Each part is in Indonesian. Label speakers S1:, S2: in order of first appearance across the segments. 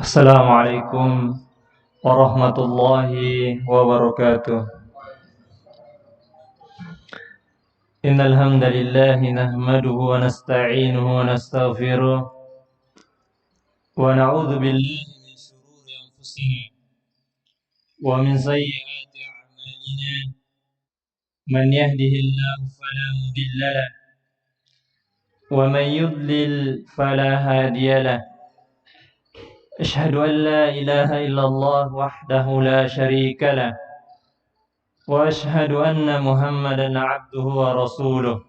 S1: Assalamualaikum warahmatullahi wabarakatuh. Innal hamdalillah nahmaduhu wa nasta'inuhu wa nastaghfiruh wa na'udzu billahi min shururi anfusina wa min sayyiati a'malina. Man yahdihillahu fala mudilla lahu wa man yudlil fala hadiya lahu. Asyhadu an la ilaha illallah wahdahu la syarika lahu wa asyhadu anna Muhammadan abduhu wa rasuluh.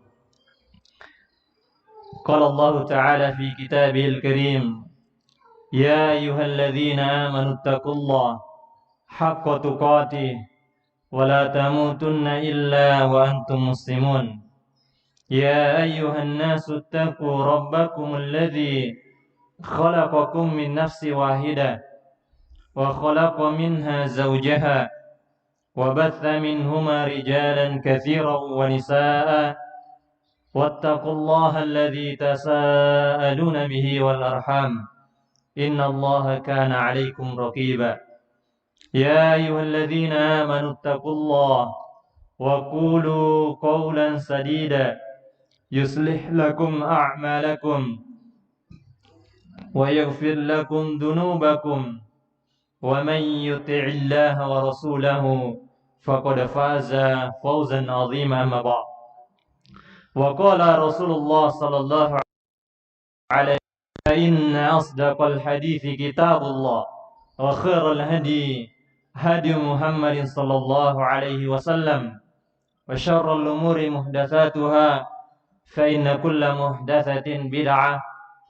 S1: قال الله تعالى في كتابه الكريم يا أيها الذين آمنوا اتقوا الله حق تقاته ولا تموتن إلا وأنتم مسلمون يا أيها الناس اتقوا ربكم الذي خلقكم من نفس واحدة وخلق منها زوجها وبث منهما رجالا كثيرا ونساء واتقوا الله الذي تساءلون به والأرحام إن الله كان عليكم رقيبا يا أيها الذين آمنوا اتقوا الله وقولوا قولا سديدا يصلح لكم أعمالكم ويغفر لكم ذنوبكم ومن يطع الله ورسوله فقد فاز فوزا عظيما. أما بعد وقال رسول الله صلى الله عليه وسلم إن أصدق الحديث كتاب الله وخير الهدي هدي محمد صلى الله عليه وسلم وشر الأمور محدثاتها فإن كل محدثة بدعة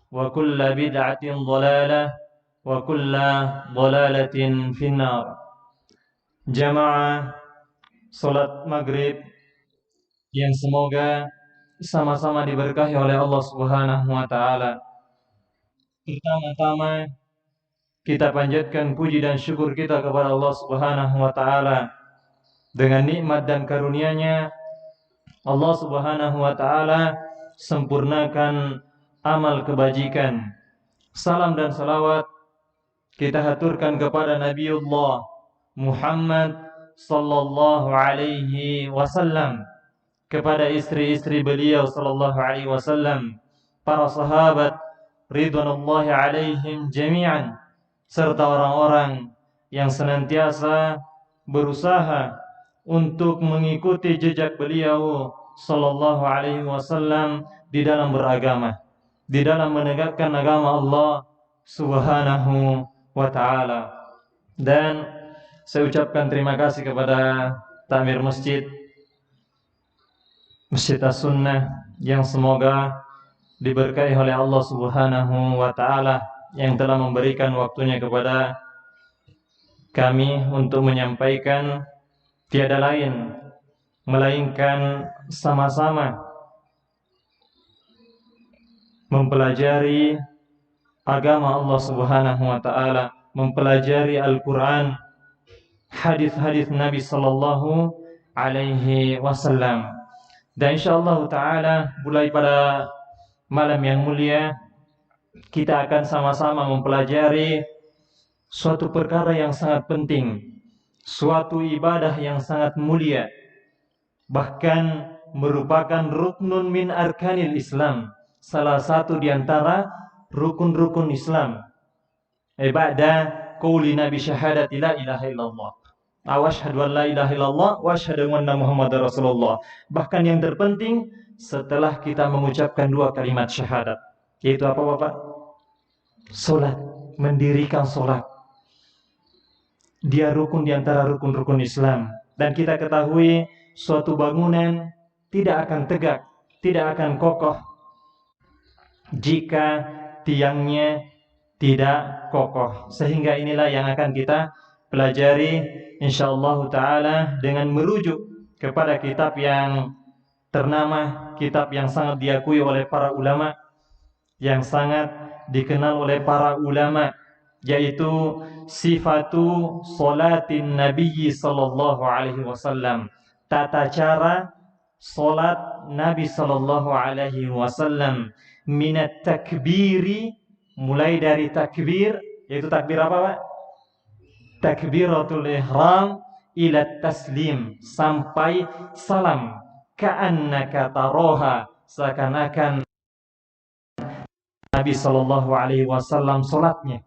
S1: وكل بدعة ضلالة وكل ضلالة في النار. Jamaah salat maghrib yang semoga sama-sama diberkahi oleh Allah Subhanahu wa taala. Pertama-tama kita panjatkan puji dan syukur kita kepada Allah Subhanahu wa taala. Dengan nikmat dan karunia-Nya Allah Subhanahu wa taala sempurnakan amal kebajikan. Salam dan salawat kita haturkan kepada Nabiullah Muhammad sallallahu alaihi wasallam, kepada istri-istri beliau sallallahu alaihi wasallam, para sahabat ridwanullahi alaihim jami'an, serta orang-orang yang senantiasa berusaha untuk mengikuti jejak beliau sallallahu alaihi wasallam di dalam beragama, di dalam menegakkan agama Allah Subhanahu wa taala. Dan saya ucapkan terima kasih kepada takmir Masjid As-Sunnah yang semoga diberkahi oleh Allah Subhanahu wa taala yang telah memberikan waktunya kepada kami untuk menyampaikan tiada lain melainkan sama-sama mempelajari agama Allah Subhanahu wa taala, mempelajari Al-Qur'an, hadis-hadis Nabi sallallahu alaihi wasallam. Dan insyaallah ta'ala mulai pada malam yang mulia kita akan sama-sama mempelajari suatu perkara yang sangat penting, suatu ibadah yang sangat mulia, bahkan merupakan ruknun min arkanil Islam, salah satu di antara rukun-rukun Islam. Ba'da qauli Nabi syahadati la ilaha illallah wa asyhadu an la ilaha illallah wa asyhadu anna Muhammadar Rasulullah. Bahkan yang terpenting setelah kita mengucapkan dua kalimat syahadat, yaitu apa Bapak? Salat, mendirikan salat. Dia rukun di antara rukun-rukun Islam. Dan kita ketahui suatu bangunan tidak akan tegak, tidak akan kokoh jika tiangnya tidak kokoh. Sehingga inilah yang akan kita pelajari insyaallah taala dengan merujuk kepada kitab yang ternama, kitab yang sangat diakui oleh para ulama, yang sangat dikenal oleh para ulama, yaitu Sifatu Salatin Nabi sallallahu alaihi wasallam, tata cara salat Nabi sallallahu alaihi wasallam, minat takbiri, mulai dari takbir Yaitu takbir apa, Pak? Takbiratul ihram ila taslim, sampai salam. Ka'annaka taroha, seakan-akan Nabi Shallallahu Alaihi Wasallam solatnya,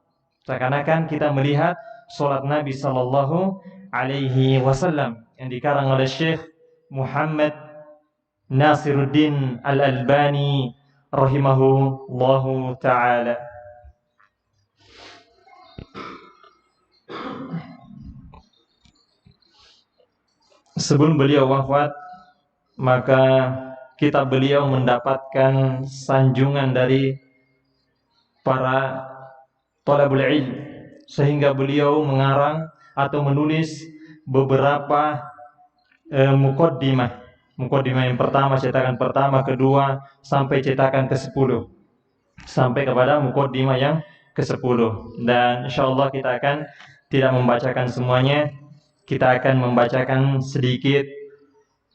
S1: seakan-akan kita melihat solat Nabi Shallallahu Alaihi Wasallam, yang dikarang oleh Syekh Muhammad Nasiruddin Al-Albani rahimahullahu taala. Sebelum beliau wafat, maka kitab beliau mendapatkan sanjungan dari para thalabul ilm, sehingga beliau mengarang atau menulis beberapa muqaddimah. Muqaddimah yang pertama, cetakan pertama, kedua, sampai cetakan ke-10, sampai kepada muqaddimah yang ke-10. Dan insyaallah kita akan tidak membacakan semuanya. Kita akan membacakan sedikit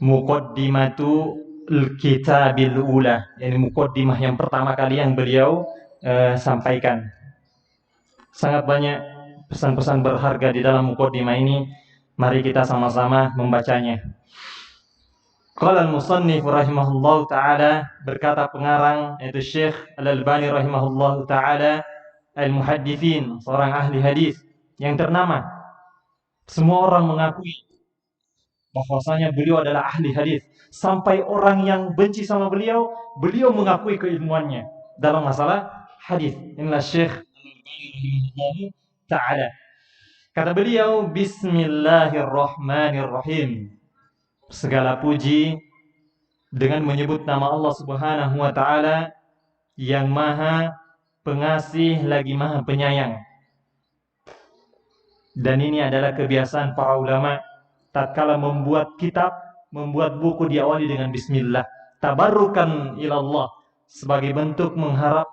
S1: muqaddimatu al-kitabil ula, yani muqaddimah yang pertama kali yang beliau sampaikan. Sangat banyak pesan-pesan berharga di dalam muqaddimah ini. Mari kita sama-sama membacanya. Qala al-musannif rahimahullahu taala, berkata pengarang yaitu Syekh Al-Albani rahimahullahu taala, al-muhadditsin, seorang ahli hadis yang ternama. Semua orang mengakui bahwasanya beliau adalah ahli hadis. Sampai orang yang benci sama beliau, beliau mengakui keilmuannya dalam masalah hadis. Inilah Syekh Al-Albani rahimahullahu taala. Kata beliau, Bismillahirrahmanirrahim. Segala puji dengan menyebut nama Allah Subhanahu wa taala yang Maha Pengasih lagi Maha Penyayang. Dan ini adalah kebiasaan para ulama tatkala membuat kitab, membuat buku, diawali dengan bismillah, tabarrukan ilallah, sebagai bentuk mengharap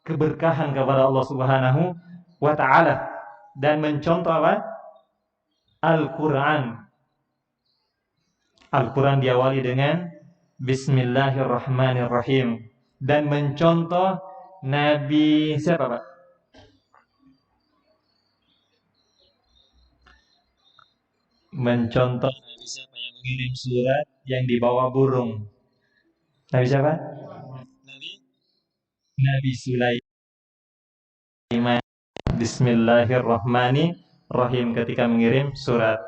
S1: keberkahan kepada Allah Subhanahu wa taala, dan mencontoh apa? Al-Qur'an. Al-Qur'an diawali dengan Bismillahirrahmanirrahim, dan mencontoh Nabi siapa, Pak? Mencontoh Nabi siapa yang mengirim surat yang dibawa burung? Nabi siapa? Nabi Sulaiman. Bismillahirrahmanirrahim ketika mengirim surat.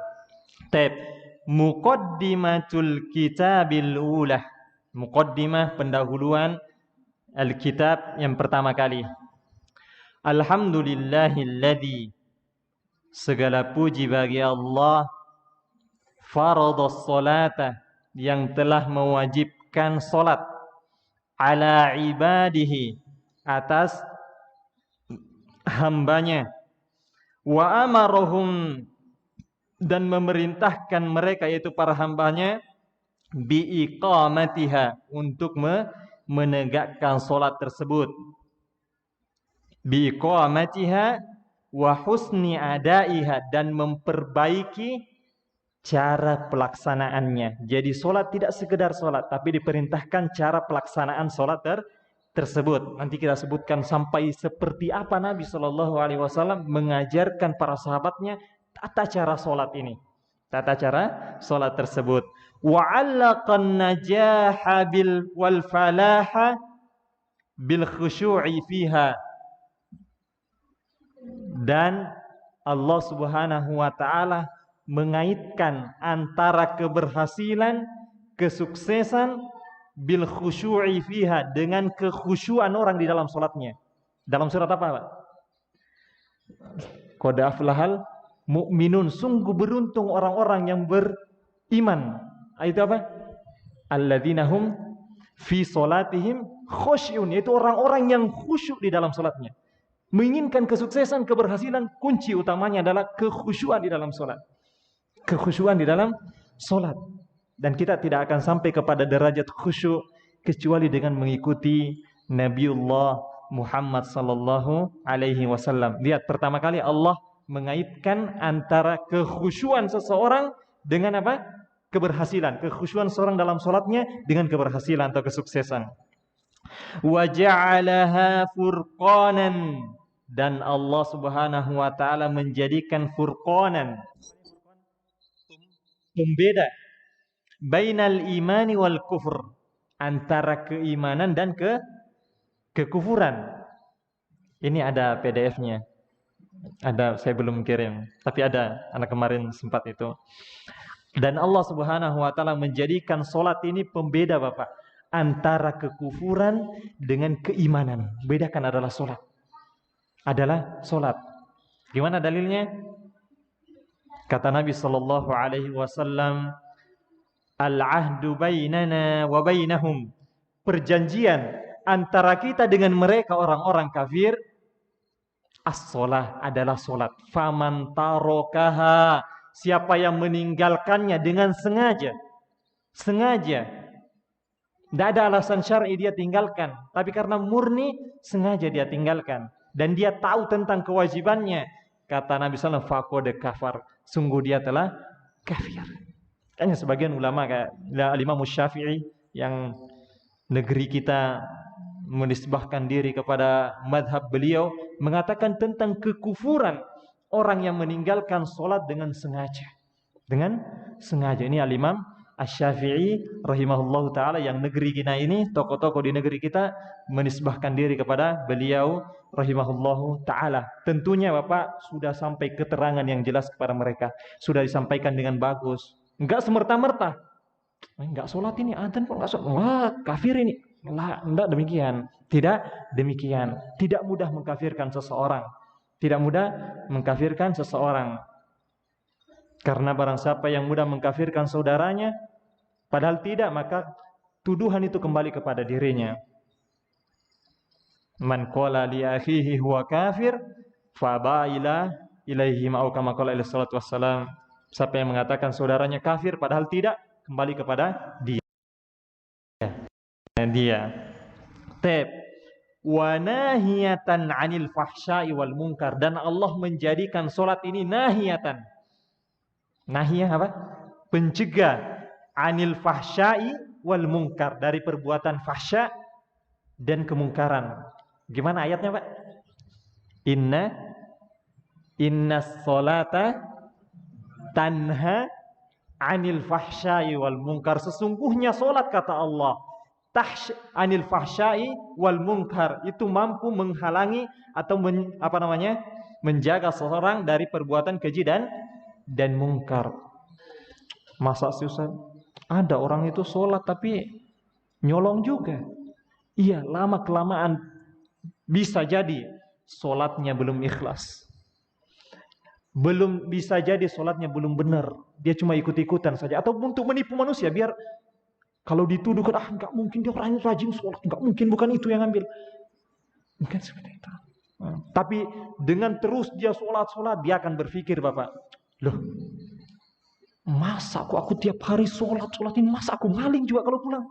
S1: Muqaddimatul kitabil ulah. Muqaddimah, pendahuluan Alkitab yang pertama kali. Alhamdulillahilladzi, segala puji bagi Allah, faradhas salata, yang telah mewajibkan salat, ala ibadihi, atas hambanya, wa amarahum, dan memerintahkan mereka yaitu para hambanya, bi iqamatiha, untuk menegakkan salat tersebut, bi iqamatiha wa husni adaiha, dan memperbaiki cara pelaksanaannya. Jadi solat tidak sekedar solat, tapi diperintahkan cara pelaksanaan solat tersebut. Nanti kita sebutkan sampai seperti apa Nabi Shallallahu Alaihi Wasallam mengajarkan para sahabatnya tata cara solat ini, tata cara solat tersebut. Wa'allaqan najaha wal falaha bil khusyu'i fiha, dan Allah Subhanahu wa taala mengaitkan antara keberhasilan, kesuksesan, bil khusyu'i fiha, dengan kekhusyuan orang di dalam salatnya. Dalam surat apa, Pak? Qad aflahal mu'minun, sungguh beruntung orang-orang yang beriman. Itu apa? Alladzina hum fi salatihim khusyun, yaitu orang-orang yang khusyuk di dalam salatnya. Menginginkan kesuksesan, keberhasilan, kunci utamanya adalah kekhusyuan di dalam salat. Kekhusyuan di dalam solat. Dan kita tidak akan sampai kepada derajat khusyuk kecuali dengan mengikuti Nabiullah Muhammad sallallahu alaihi wasallam. Lihat, pertama kali Allah mengaitkan antara kekhusyuan seseorang dengan apa? Keberhasilan. Kekhusyuan seorang dalam solatnya dengan keberhasilan atau kesuksesan. Wa ja'alaha furqanan, dan Allah Subhanahu wa taala menjadikan furqanan, pembeda bainal imani wal kufur, antara keimanan dan kekufuran. Ini ada PDF-nya. Ada, saya belum kirim, tapi ada, anak kemarin sempat itu. Dan Allah Subhanahu wa taala menjadikan salat ini pembeda, Bapak, antara kekufuran dengan keimanan. Bedakan adalah salat. Adalah salat. Gimana dalilnya? Kata Nabi sallallahu alaihi wasallam, "Al-'ahdu bainana wa bainahum." Perjanjian antara kita dengan mereka orang-orang kafir, as-shalah, adalah salat. Faman tarakaha, siapa yang meninggalkannya dengan sengaja. Sengaja. Tidak ada alasan syar'i dia tinggalkan, tapi karena murni sengaja dia tinggalkan dan dia tahu tentang kewajibannya. Kata Nabi sallallahu alaihi wasallam, faqad kafar. Sungguh dia telah kafir. Hanya sebagian ulama kayak Imam Syafi'i yang negeri kita menisbahkan diri kepada madhab beliau, mengatakan tentang kekufuran orang yang meninggalkan sholat dengan sengaja. Dengan sengaja. Ini Al-Imam Asy-Syafi'i rahimahullahu ta'ala, yang negeri kita ini, tokoh-tokoh di negeri kita menisbahkan diri kepada beliau rahimahullahu ta'ala. Tentunya Bapak sudah sampai keterangan yang jelas kepada mereka. Sudah disampaikan dengan bagus. Enggak semerta-merta. Enggak sholat ini, adzan kok enggak sholat. Wah, kafir ini. Enggak demikian. Tidak demikian. Tidak mudah mengkafirkan seseorang. Tidak mudah mengkafirkan seseorang. Karena barang siapa yang mudah mengkafirkan saudaranya, padahal tidak, maka tuduhan itu kembali kepada dirinya. Man qala li akhihi huwa kafir fa ba'ila ilaihi ma'au kama qala alaihi salatu wassalam. Siapa yang mengatakan saudaranya kafir padahal tidak, kembali kepada dia. Tep wa nahiyatan 'anil fahsya'i wal munkar, dan Allah menjadikan salat ini nahiyatan. Nahiyah apa? Pencegah, 'anil fahsya'i wal munkar, dari perbuatan fahsya dan kemungkaran. Gimana ayatnya, Pak? Inna sholata tanha 'anil fahsya'i wal munkar. Sesungguhnya salat, kata Allah, anil fahsya'i wal munkar, itu mampu menghalangi atau menjaga seseorang dari perbuatan keji dan mungkar. Masa sih Ustaz? Ada orang itu sholat tapi nyolong juga. Iya, lama kelamaan bisa jadi sholatnya belum ikhlas. Belum, bisa jadi sholatnya belum benar. Dia cuma ikut-ikutan saja, atau untuk menipu manusia biar kalau dituduhkan, nggak mungkin dia orang rajin sholat, nggak mungkin, bukan itu yang ambil. Mungkin seperti itu. Tapi dengan terus dia sholat, dia akan berpikir, Bapak, loh, masa aku tiap hari sholat ini, masa aku maling juga kalau pulang?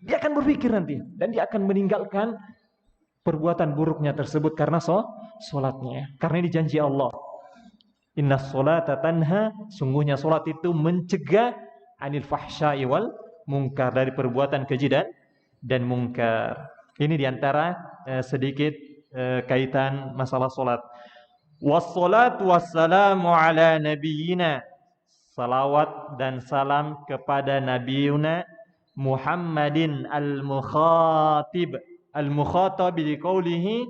S1: Dia akan berpikir nanti, dan dia akan meninggalkan perbuatan buruknya tersebut karena sholatnya. Karena ini janji Allah, inna sholata tanha, sungguhnya sholat itu mencegah anil fahsya'i wal munkar, dari perbuatan keji dan mungkar. Ini diantara sedikit kaitan masalah sholat. Wassalatu wassalamu ala nabiyyina, salawat dan salam kepada nabiuna Muhammadin al-mukhatab biqaulihi,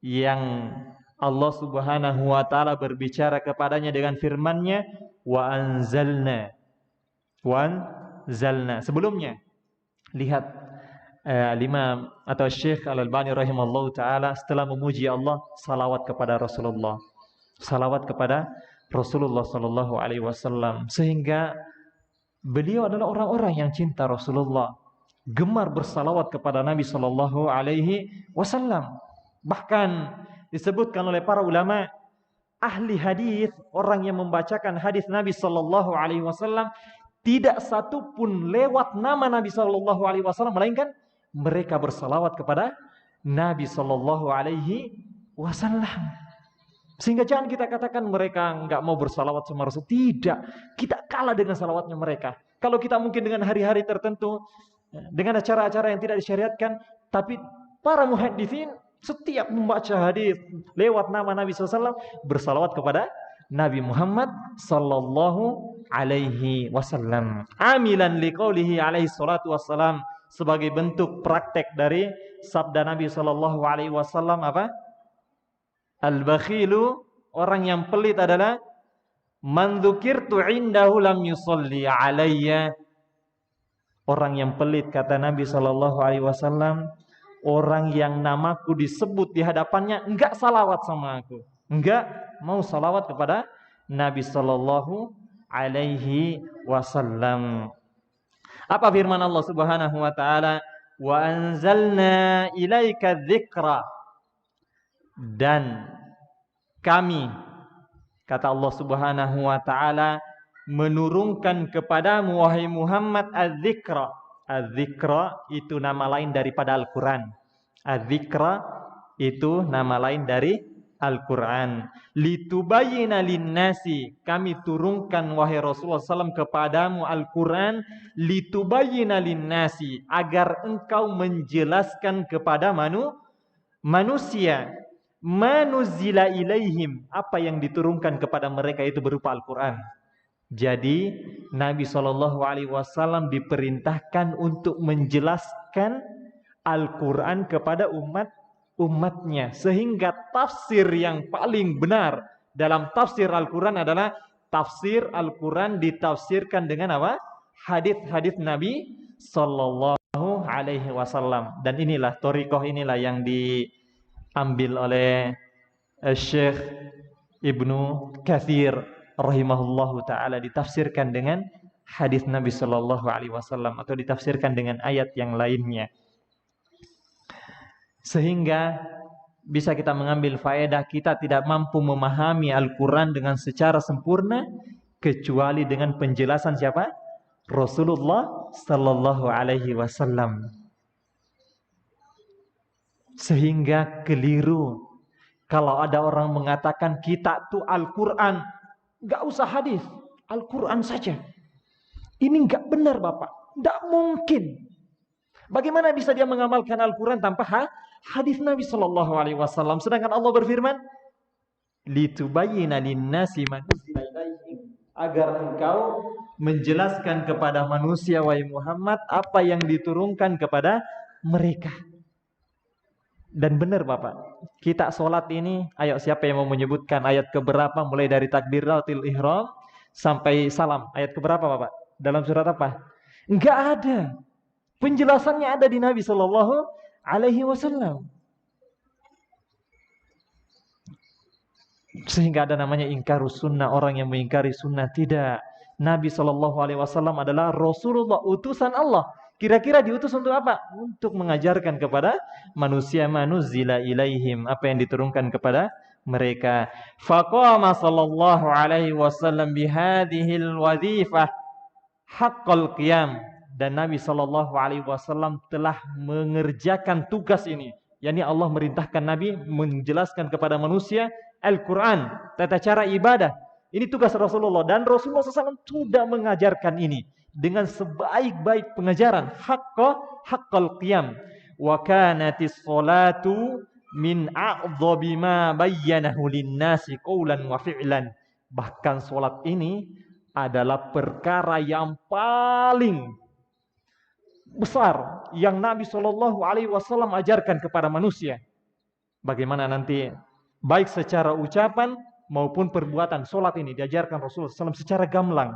S1: yang Allah Subhanahu wa taala berbicara kepadanya dengan firman-Nya, wa anzalna. Sebelumnya lihat Imam atau Syekh Al-Albani rahimallahu taala setelah memuji Allah, salawat kepada Rasulullah. Salawat kepada Rasulullah sallallahu alaihi wasallam, sehingga beliau adalah orang-orang yang cinta Rasulullah, gemar bersalawat kepada Nabi sallallahu alaihi wasallam. Bahkan disebutkan oleh para ulama ahli hadis, orang yang membacakan hadis Nabi sallallahu alaihi wasallam, tidak satu pun lewat nama Nabi sallallahu alaihi wasallam, melainkan mereka bersalawat kepada Nabi sallallahu alaihi wasallam. Sehingga jangan kita katakan mereka enggak mau bersalawat sama Rasul. Tidak, kita kalah dengan salawatnya mereka. Kalau kita mungkin dengan hari-hari tertentu, dengan acara-acara yang tidak disyariatkan, tapi para muhaditsin Setiap membaca hadis lewat nama Nabi SAW bersalawat kepada Nabi Muhammad sallallahu alaihi wasallam. Amilan liqaulihi alaihi salatu wassalam, sebagai bentuk praktek dari sabda Nabi sallallahu alaihi wasallam apa? Al-bakhilu, orang yang pelit adalah man dzukirtu indahu lam yusalli alayya. Orang yang pelit, kata Nabi sallallahu alaihi wasallam, orang yang namaku disebut di hadapannya enggak salawat sama aku, enggak mau salawat kepada Nabi sallallahu alaihi wasallam. Apa firman Allah Subhanahu wa taala? Wa anzalna ilaika dzikra. Dan kami, kata Allah Subhanahu wa taala, menurunkan kepadamu wahai Muhammad az-dzikra. Az-dzikra itu nama lain daripada Al-Quran. Az-dzikra itu nama lain dari Al-Quran. Litubayyina linnasi, kami turunkan wahai Rasulullah SAW kepadamu Al-Quran. Litubayyina linnasi, agar engkau menjelaskan kepada manusia. Manuzila ilaihim, apa yang diturunkan kepada mereka itu berupa Al-Quran. Jadi Nabi SAW diperintahkan untuk menjelaskan Al-Quran kepada umatnya, sehingga tafsir yang paling benar dalam tafsir Al-Quran adalah tafsir Al-Quran ditafsirkan dengan apa? Hadis-hadis Nabi Sallallahu Alaihi Wasallam. Dan inilah thoriqah, inilah yang diambil oleh Syekh Ibnu Katsir rahimahullahu taala, ditafsirkan dengan hadis Nabi sallallahu alaihi wasallam atau ditafsirkan dengan ayat yang lainnya, sehingga bisa kita mengambil faedah kita tidak mampu memahami Al-Quran dengan secara sempurna kecuali dengan penjelasan siapa? Rasulullah sallallahu alaihi wasallam. Sehingga keliru kalau ada orang mengatakan kita tuh Al-Quran nggak usah hadis, Al-Quran saja. Ini nggak benar Bapak, nggak mungkin. Bagaimana bisa dia mengamalkan Al-Quran tanpa hadis Nabi Sallallahu Alaihi Wasallam? Sedangkan Allah berfirman, litubayyina linnasi ma nuzila ilaihim, agar engkau menjelaskan kepada manusia wahai Muhammad apa yang diturunkan kepada mereka. Dan benar Bapak, kita sholat ini, ayo siapa yang mau menyebutkan ayat keberapa mulai dari takbiratul ihram sampai salam? Ayat keberapa Bapak? Dalam surat apa? Enggak ada. Penjelasannya ada di Nabi Sallallahu Alaihi Wasallam. Sehingga ada namanya ingkarus sunnah, orang yang mengingkari sunnah. Tidak. Nabi Sallallahu Alaihi Wasallam adalah Rasulullah, utusan Allah. Kira-kira diutus untuk apa? Untuk mengajarkan kepada manusia manuzila ilaihim, apa yang diturunkan kepada mereka. Faqama sallallahu alaihi wasallam bihadhil wadhifah haqqal qiyam. Dan Nabi sallallahu alaihi wasallam telah mengerjakan tugas ini. yakni Allah merintahkan Nabi menjelaskan kepada manusia Al-Quran, tata cara ibadah. Ini tugas Rasulullah, dan Rasulullah SAW sudah mengajarkan ini dengan sebaik-baik pengajaran. Haqqal qiyam wa kanatis salatu min a'dhabi ma bayyanahu lin-nasi qawlan wa fi'lan. Bahkan salat ini adalah perkara yang paling besar yang Nabi SAW ajarkan kepada manusia. Bagaimana nanti baik secara ucapan maupun perbuatan, salat ini diajarkan Rasulullah SAW secara gamblang.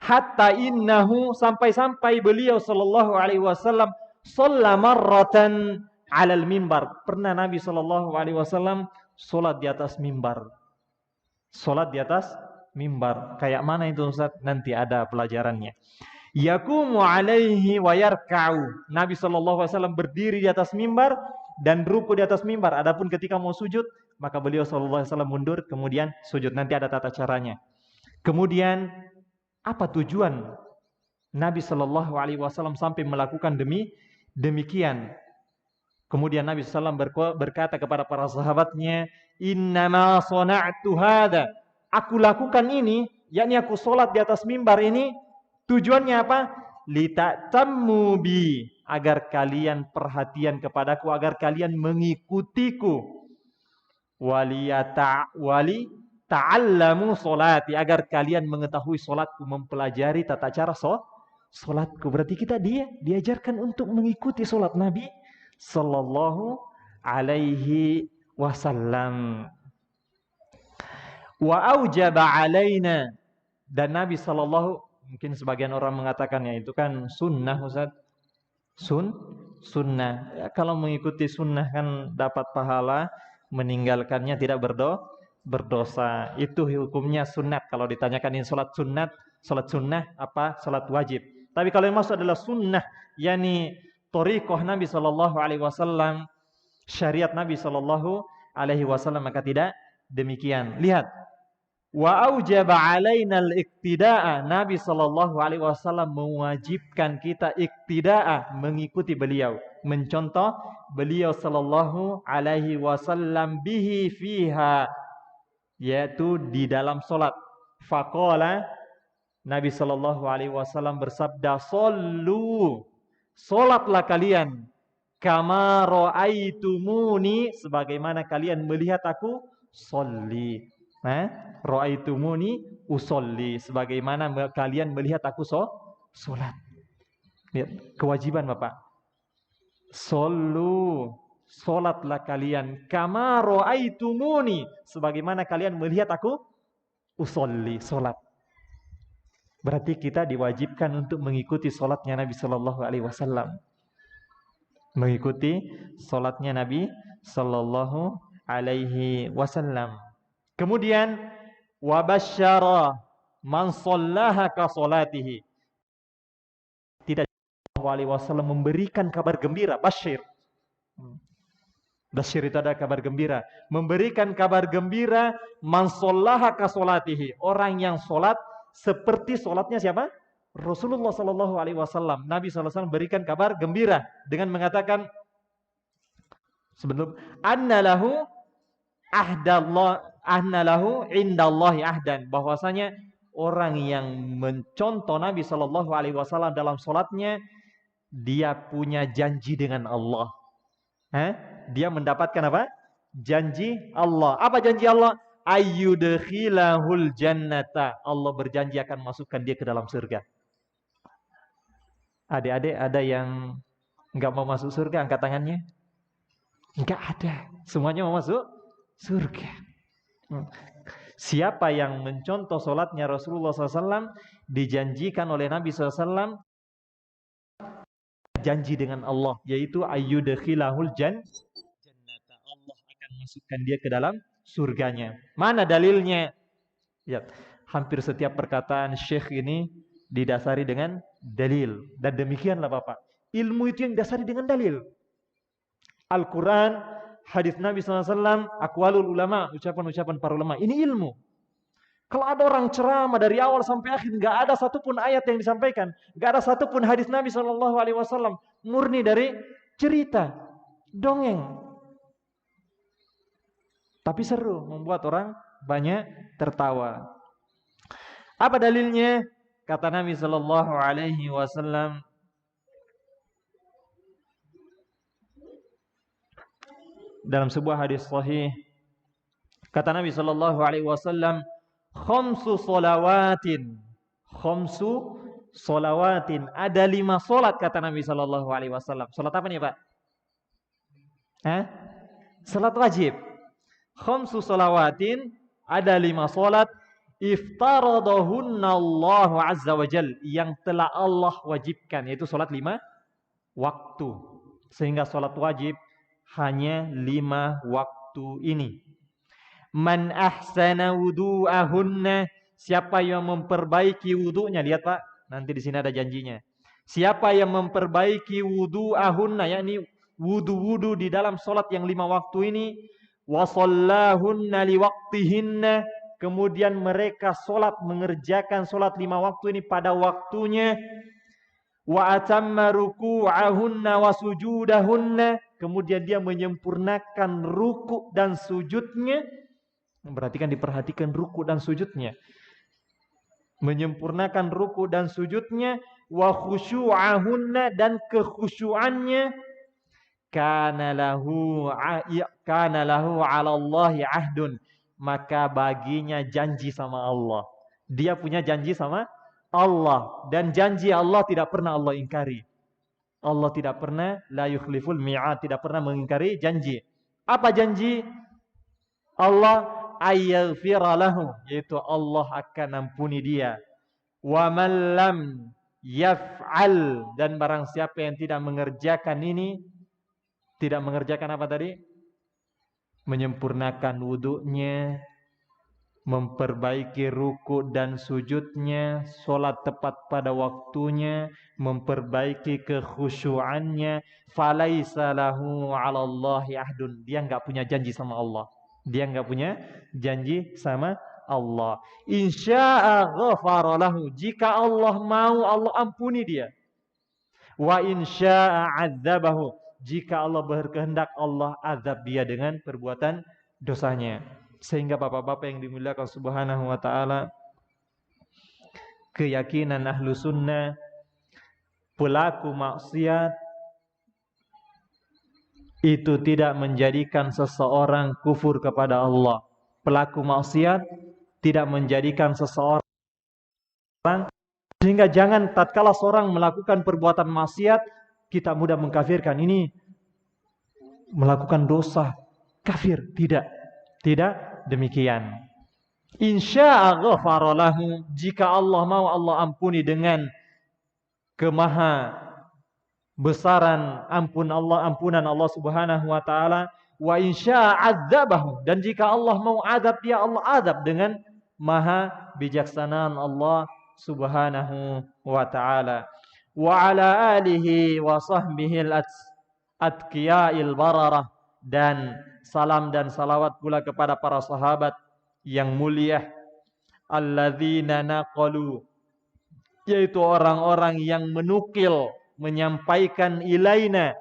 S1: Hatta innahu, sampai-sampai beliau sallallahu alaihi wasallam shalla marratan 'alal mimbar. Pernah Nabi sallallahu alaihi wasallam salat di atas mimbar. Salat di atas mimbar. Kayak mana itu Ustaz? Nanti ada pelajarannya. Yaqumu 'alaihi wa yarka'u. Nabi sallallahu alaihi wasallam berdiri di atas mimbar dan ruku di atas mimbar. Adapun ketika mau sujud, maka beliau sallallahu alaihi wasallam mundur kemudian sujud. Nanti ada tata caranya. Kemudian apa tujuan Nabi Shallallahu Alaihi Wasallam sampai melakukan demikian? Kemudian Nabi SAW berkata kepada para sahabatnya, Innama sona'tu hada. Aku lakukan ini, yakni aku sholat di atas mimbar ini. Tujuannya apa? Lita'tammu bi. agar kalian perhatian kepadaku, agar kalian mengikutiku. Wali ta'allamu solati, agar kalian mengetahui solatku, mempelajari tata cara solatku. Berarti kita diajarkan untuk mengikuti solat Nabi Sallallahu Alaihi Wasallam. Wa aujaba alaina, dan Nabi Sallallahu, mungkin sebagian orang mengatakannya itu kan sunnah, Ustaz. Sunnah. Ya, kalau mengikuti sunnah kan dapat pahala, meninggalkannya tidak berdosa. Itu hukumnya sunat. Kalau ditanyakan ini salat sunnah apa salat wajib. Tapi kalau yang maksud adalah sunnah, yakni thariqah Nabi Sallallahu Alaihi Wasallam, syariat Nabi Sallallahu Alaihi Wasallam, maka tidak demikian. Lihat, wa aujaba alaina al-iqtida'a, Nabi Sallallahu Alaihi Wasallam mewajibkan kita iqtida'a, mengikuti beliau, mencontoh beliau Sallallahu Alaihi Wasallam bihi fiha, yaitu di dalam solat. Faqala, Nabi Sallallahu Alaihi Wasallam bersabda, "Sallu, solatlah kalian, kama ra'aitumuni, sebagaimana kalian melihat aku sholli." Ra'aitumuni usolli, sebagaimana kalian melihat aku solat. Lihat kewajiban Bapak. Sallu, solatlah kalian, kama ra'aitumuni, sebagaimana kalian melihat aku usolli, solat. Berarti kita diwajibkan untuk mengikuti solatnya Nabi Sallallahu Alaihi Wasallam. Mengikuti solatnya Nabi Sallallahu Alaihi Wasallam. Kemudian wabasyara man shallaha ka salatihi. Tidak, Sallallahu Alaihi Wasallam memberikan kabar gembira, basyir. Basyir itu ada kabar gembira. Memberikan kabar gembira man shallaha ka salatihi, orang yang salat seperti salatnya siapa? Rasulullah Sallallahu Alaihi Wasallam. Nabi Sallallahu Alaihi Wasallam berikan kabar gembira dengan mengatakan sebelum annalahu indallahi ahdan, bahwasanya orang yang mencontoh Nabi Sallallahu Alaihi Wasallam dalam solatnya, dia punya janji dengan Allah. Dia mendapatkan apa? Janji Allah. Apa janji Allah? Ayyudkhilahul jannata, Allah berjanji akan masukkan dia ke dalam surga. Adik-adik ada yang nggak mau masuk surga, angkat tangannya. Nggak ada, semuanya mau masuk surga. Siapa yang mencontoh solatnya Rasulullah SAW, dijanjikan oleh Nabi SAW janji dengan Allah, yaitu ayyudkhilahul jannata, Allah akan masukkan dia ke dalam surganya. Mana dalilnya? Ya, hampir setiap perkataan Syekh ini didasari dengan dalil. Dan demikianlah Bapak, ilmu itu yang didasari dengan dalil. Al-Quran, hadis Nabi SAW, aqwalul ulama, ucapan-ucapan para ulama. Ini ilmu. Kalau ada orang ceramah dari awal sampai akhir, nggak ada satupun ayat yang disampaikan, nggak ada satupun hadis Nabi SAW, murni dari cerita, dongeng. Tapi seru, membuat orang banyak tertawa. Apa dalilnya? Kata Nabi Sallallahu Alaihi Wasallam, dalam sebuah hadis sahih, kata Nabi Sallallahu Alaihi Wasallam, khamsu salawatin, ada 5 solat, kata Nabi Sallallahu Alaihi Wasallam. Solat apa nih Pak? Solat wajib. Khamsu salawatin, ada 5 solat, iftaradahunna Allahu Azza wa Jal, yang telah Allah wajibkan, yaitu solat 5 waktu. Sehingga solat wajib hanya 5 waktu ini. Man ahsana wudu'ahunna, siapa yang memperbaiki wudunya, lihat Pak, nanti di sini ada janjinya. Siapa yang memperbaiki wudu'ahunna, yakni wudu-wudu di dalam solat yang 5 waktu ini, wa shallahunna liwaqtihinna, kemudian mereka solat, mengerjakan solat 5 waktu ini pada waktunya, wa atamma ruku'ahunna wa sujudahunna, kemudian dia menyempurnakan ruku dan sujudnya. Berarti kan diperhatikan ruku dan sujudnya. menyempurnakan ruku dan sujudnya, wa khusyu'ahunna, dan kekhusyuannya, kana lahu 'ala Allahi ahdun, maka baginya janji sama Allah. Dia punya janji sama Allah, dan janji Allah tidak pernah Allah ingkari. Allah tidak pernah, la yukhliful mi'ad, tidak pernah mengingkari janji. Apa janji Allah? Ayyaghfira lahu, yaitu Allah akan ampuni dia. Wa man lam yaf'al, dan barang siapa yang tidak mengerjakan ini, tidak mengerjakan apa tadi? Menyempurnakan wudunya, memperbaiki ruku dan sujudnya, sholat tepat pada waktunya, memperbaiki kekhusyuannya, falaisa lahu 'ala Allahi ahdun, dia enggak punya janji sama Allah. Dia enggak punya janji sama Allah. Insya'a ghafara lahu, jika Allah mau Allah ampuni dia. Wa insya'a 'adzabahu, jika Allah berkehendak Allah azab dia dengan perbuatan dosanya. Sehingga bapak-bapak yang dimuliakan Subhanahu wa ta'ala, keyakinan ahlu sunnah, pelaku maksiat itu tidak menjadikan seseorang kufur kepada Allah. Pelaku maksiat tidak menjadikan seseorang, sehingga jangan tatkala seorang melakukan perbuatan maksiat kita mudah mengkafirkan, ini melakukan dosa kafir. Tidak demikian. Insya'a ghafara lahu, jika Allah mau Allah ampuni dengan kemaha besaran ampunan Allah Subhanahu wa taala. Wa insya'a 'adzabahu, dan jika Allah mau azab dia, Allah azab dengan maha bijaksanaan Allah Subhanahu wa taala. Wa ala alihi wa sahbihi al-atqiya'il bararah, dan salam dan salawat pula kepada para sahabat yang mulia, alladzina naqalu, yaitu orang-orang yang menukil, menyampaikan ilaina,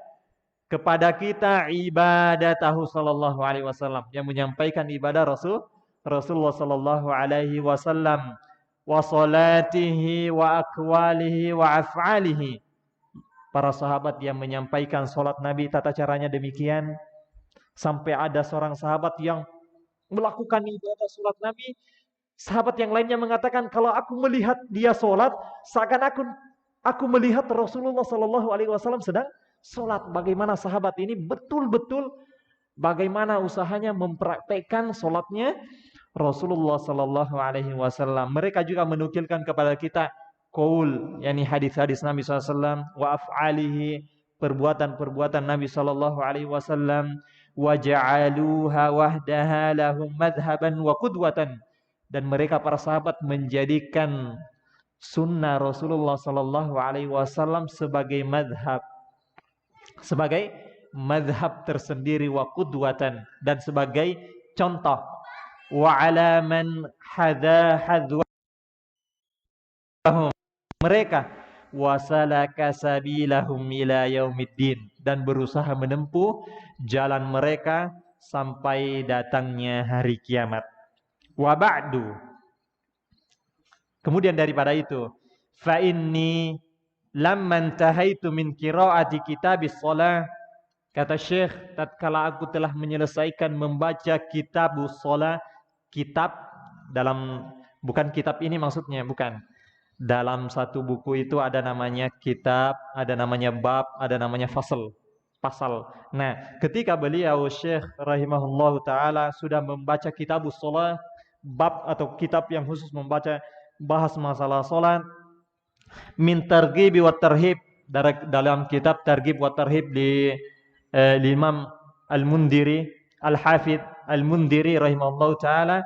S1: kepada kita, ibadatahu sallallahu alaihi wasallam, yang menyampaikan ibadah Rasulullah sallallahu alaihi wasallam, wa salatihi wa aqwalihi wa af'alihi. Para sahabat yang menyampaikan salat Nabi, tata caranya demikian. Sampai ada seorang sahabat yang melakukan ibadah salat Nabi, sahabat yang lainnya mengatakan, kalau aku melihat dia salat, seakan aku melihat Rasulullah sallallahu alaihi wasallam sedang salat. Bagaimana sahabat ini betul-betul bagaimana usahanya mempraktekkan salatnya Rasulullah sallallahu alaihi wasallam. Mereka juga menukilkan kepada kita qaul, yakni hadis-hadis Nabi sallallahu alaihi wasallam, wa af'alihi, perbuatan-perbuatan Nabi sallallahu alaihi wasallam, wa ja'aluha wahdaha lahum madhhaban wa qudwatan, dan mereka para sahabat menjadikan sunnah Rasulullah sallallahu alaihi wasallam sebagai madhab tersendiri, wa qudwatan, dan sebagai contoh. Wa ala man hadha hadwa mereka, wasalaka sabilahum ila yaumiddin, dan berusaha menempuh jalan mereka sampai datangnya hari kiamat. Wa ba'du, kemudian daripada itu, fa inni lamman tahaitu min qiraati kitabis shalah, kata Syekh, tatkala aku telah menyelesaikan membaca kitabus shalah, kitab dalam, bukan kitab ini maksudnya, bukan. Dalam satu buku itu ada namanya kitab, ada namanya bab, ada namanya pasal. Nah, ketika beliau Syekh rahimahullahu taala sudah membaca kitabus shalah, bab atau kitab yang khusus bahas masalah salat, min targhib wa tarhib, dalam kitab targhib wa tarhib di Imam Al-Mundiri, Al-Hafidh Al-Mundiri rahimahullahu taala,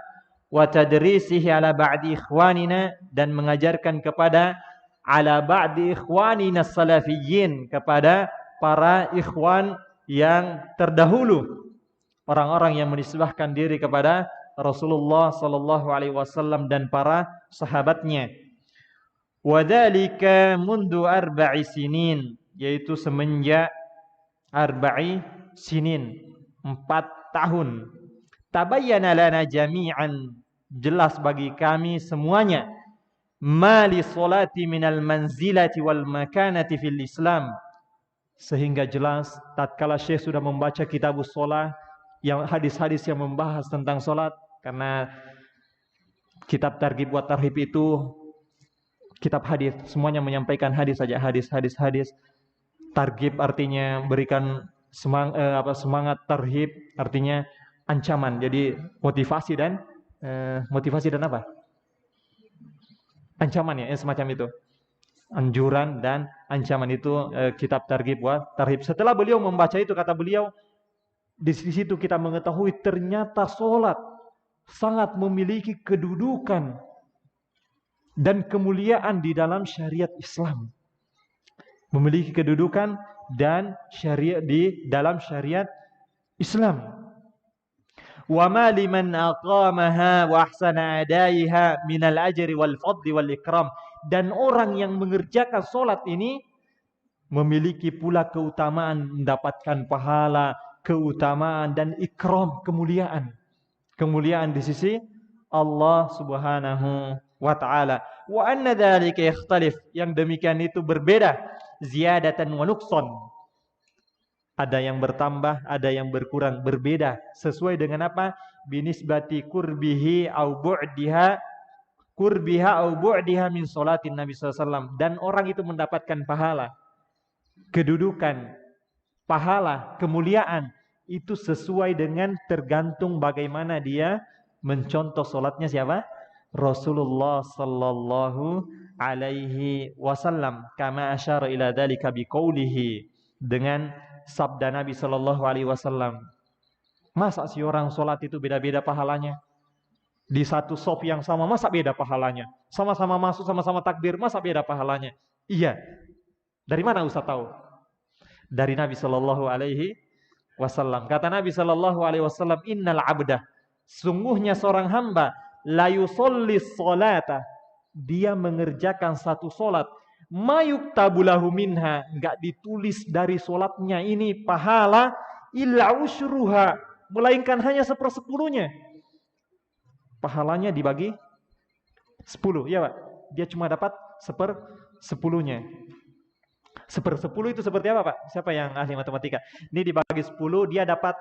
S1: wa tadrisihi ala ba'di ikhwanina, dan mengajarkan kepada ala ba'di ikhwanina salafiyyin, kepada para ikhwan yang terdahulu, orang-orang yang menisbahkan diri kepada Rasulullah sallallahu alaihi wasallam dan para sahabatnya. Wa dzalika mundu arba'i sinin, yaitu semenjak arba'i sinin, 4 tahun. Tabayyana lana jami'an, jelas bagi kami semuanya, ma li sholati minal manzilati wal makanati fil Islam. Sehingga jelas tatkala Syekh sudah membaca kitabus sholat, yang hadis-hadis yang membahas tentang sholat, karena kitab Targhib wa Tarhib itu kitab hadis, semuanya menyampaikan hadis saja, hadis. Targhib artinya berikan semangat, tarhib artinya ancaman. Jadi motivasi dan apa? Ancaman ya, semacam itu. Anjuran dan ancaman itu kitab Targhib wa Tarhib. Setelah beliau membaca itu, kata beliau, di situ kita mengetahui ternyata sholat sangat memiliki kedudukan dan kemuliaan di dalam syariat Islam. Memiliki kedudukan dan syariat di dalam syariat Islam. Wa ma liman aqamaha wa ahsana adaiha minal ajri wal fadli wal ikram. Dan orang yang mengerjakan sholat ini memiliki pula keutamaan, mendapatkan pahala, keutamaan dan ikram, kemuliaan. Kemuliaan di sisi Allah Subhanahu wa ta'ala. Wa anna dzalika yakhtalif, yang demikian itu berbeda, ziyadatan wa nuqsan. Ada yang bertambah, ada yang berkurang, berbeda sesuai dengan apa? Binisbati qurbihi au bu'diha min sholatin Nabi SAW. Dan orang itu mendapatkan pahala, kedudukan, pahala, kemuliaan itu sesuai dengan tergantung bagaimana dia mencontoh sholatnya siapa? Rasulullah sallallahu alaihi wasallam. Kama asyara ila dzalika biqaulihi, dengan sabda Nabi sallallahu alaihi wasallam. Masa sih orang sholat itu beda-beda pahalanya? Di satu sop yang sama, masa beda pahalanya? Sama-sama masuk, sama-sama takbir, masa beda pahalanya? Iya. Dari mana Ustaz tahu? Dari Nabi Shallallahu Alaihi Wasallam. Kata Nabi Shallallahu Alaihi Wasallam, Innal abdah, sungguhnya seorang hamba, la yusolli sholata, dia mengerjakan satu solat, mayuk tabulahu minha, enggak ditulis dari solatnya ini pahala, illa usyruha, melainkan hanya 1/10-nya. Pahalanya dibagi 10, ya Pak. Dia cuma dapat 1/10-nya. 1/10 itu seperti apa Pak? Siapa yang ahli matematika? Ini dibagi 10, dia dapat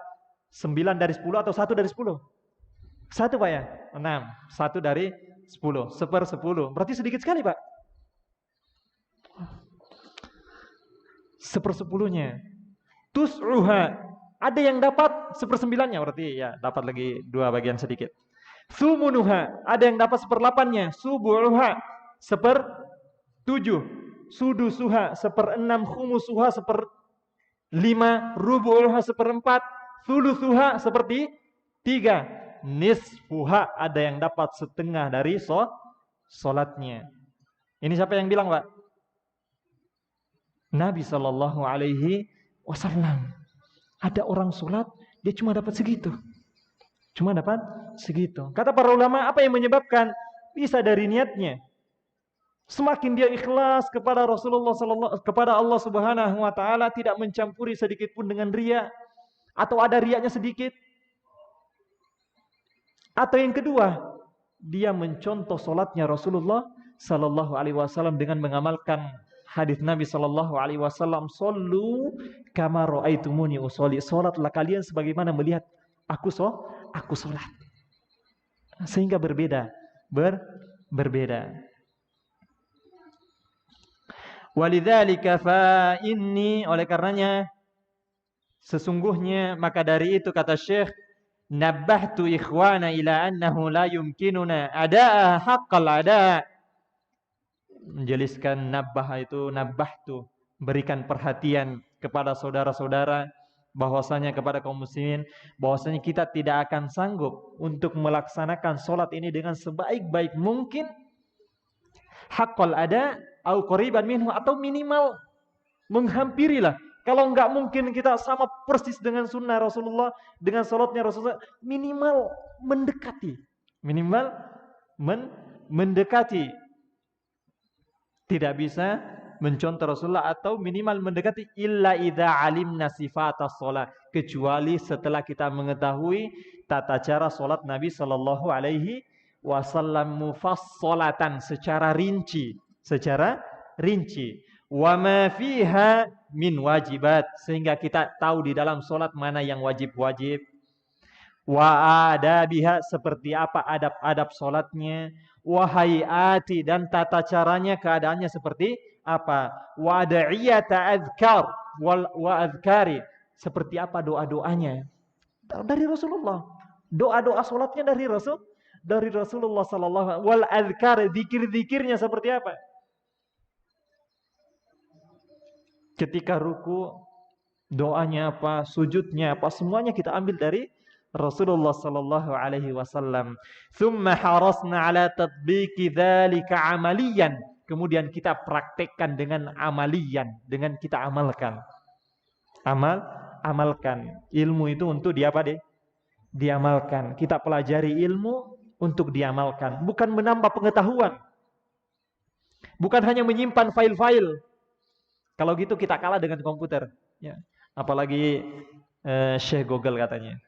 S1: 9 dari 10 atau 1 dari 10? 1 Pak ya? 6. 1 dari 10. 1/10. Berarti sedikit sekali Pak. 1/10-nya. Tus'uha. Ada yang dapat 1/9-nya, berarti ya dapat lagi 2 bagian sedikit. Sumunuha, ada yang dapat 1/8-nya. Subu'uha, 1/7. Sudusuha, 1/6. Khumusuha, 1/5. Rubu'uha, 1/4. Thuluthuha, 1/3. Nisfuha, ada yang dapat 1/2 dari solatnya. Ini siapa yang bilang Pak? Nabi Sallallahu Alaihi Wasallam. Ada orang solat, dia cuma dapat segitu. Cuma dapat segitu. Kata para ulama, apa yang menyebabkan? Bisa dari niatnya. Semakin dia ikhlas kepada Rasulullah kepada Allah Subhanahu wa taala, tidak mencampuri sedikit pun dengan riya, atau ada riyanya sedikit. Atau yang kedua, dia mencontoh salatnya Rasulullah sallallahu alaihi wasallam dengan mengamalkan hadis Nabi sallallahu alaihi wasallam, "Shollu kama raaitumuni usolli." Salatlah kalian sebagaimana melihat aku salat. Sehingga berbeda. Walidzalika fa inni, oleh karenanya sesungguhnya maka dari itu kata Syekh, nabbahtu ikhwana ila annahu la yumkinuna ada'a haqqal ada'. Menjelaskan nabbah itu, nabbahtu, berikan perhatian kepada saudara-saudara, bahwasanya kepada kaum muslimin, bahwasanya kita tidak akan sanggup untuk melaksanakan solat ini dengan sebaik-baik mungkin, haqqal ada au qariban minhu, atau minimal menghampirilah. Kalau enggak mungkin kita sama persis dengan sunnah Rasulullah, dengan salatnya Rasulullah, minimal mendekati. Mendekati. Tidak bisa mencontoh Rasulullah atau minimal mendekati, illa idza alimna sifatas shalah, kecuali setelah kita mengetahui tata cara salat Nabi sallallahu alaihi
S2: wasallam mufassalatan secara rinci, wa ma fiha min wajibat, sehingga kita tahu di dalam salat mana yang wajib-wajib, wa adabiha seperti apa adab-adab salatnya, wa hayati dan tata caranya keadaannya seperti apa, wa ad'iyata azkar wa azkari seperti apa doa-doanya dari Rasulullah, doa-doa salatnya dari Rasulullah sallallahu alaihi wasallam, wal azkar zikir-zikirnya seperti apa, ketika ruku doanya apa, sujudnya apa, semuanya kita ambil dari Rasulullah sallallahu alaihi wasallam. Tsumma harasna ala tatbiqi dzalika amaliyan. Kemudian kita praktekkan dengan amaliyan, dengan kita amalkan. Amalkan. Ilmu itu untuk diamalkan. Kita pelajari ilmu untuk diamalkan, bukan menambah pengetahuan. Bukan hanya menyimpan file-file. Kalau gitu kita kalah dengan komputer, ya. Apalagi Syekh Google katanya.